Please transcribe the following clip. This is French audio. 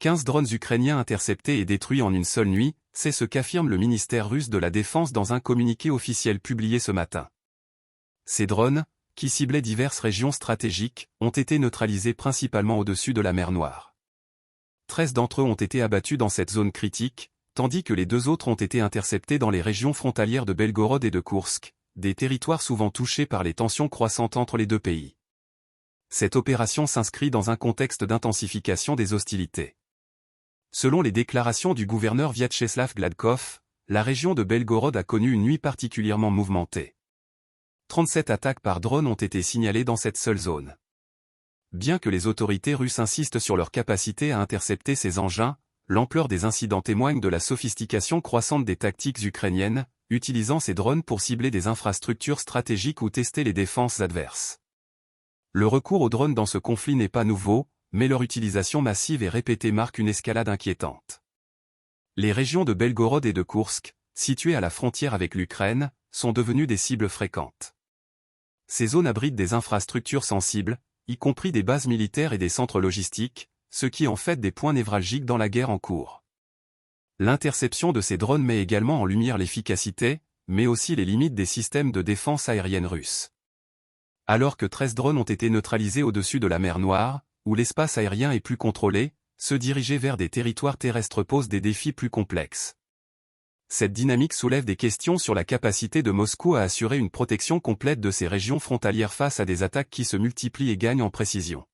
15 drones ukrainiens interceptés et détruits en une seule nuit, c'est ce qu'affirme le ministère russe de la Défense dans un communiqué officiel publié ce matin. Ces drones, qui ciblaient diverses régions stratégiques, ont été neutralisés principalement au-dessus de la mer Noire. 13 d'entre eux ont été abattus dans cette zone critique, tandis que les 2 autres ont été interceptés dans les régions frontalières de Belgorod et de Koursk, des territoires souvent touchés par les tensions croissantes entre les 2 pays. Cette opération s'inscrit dans un contexte d'intensification des hostilités. Selon les déclarations du gouverneur Vyacheslav Gladkov, la région de Belgorod a connu une nuit particulièrement mouvementée. 37 attaques par drone ont été signalées dans cette seule zone. Bien que les autorités russes insistent sur leur capacité à intercepter ces engins, l'ampleur des incidents témoigne de la sophistication croissante des tactiques ukrainiennes, utilisant ces drones pour cibler des infrastructures stratégiques ou tester les défenses adverses. Le recours aux drones dans ce conflit n'est pas nouveau, mais leur utilisation massive et répétée marque une escalade inquiétante. Les régions de Belgorod et de Koursk, situées à la frontière avec l'Ukraine, sont devenues des cibles fréquentes. Ces zones abritent des infrastructures sensibles, y compris des bases militaires et des centres logistiques, ce qui en fait des points névralgiques dans la guerre en cours. L'interception de ces drones met également en lumière l'efficacité, mais aussi les limites des systèmes de défense aérienne russes. Alors que 13 drones ont été neutralisés au-dessus de la mer Noire, où l'espace aérien est plus contrôlé, se diriger vers des territoires terrestres pose des défis plus complexes. Cette dynamique soulève des questions sur la capacité de Moscou à assurer une protection complète de ces régions frontalières face à des attaques qui se multiplient et gagnent en précision.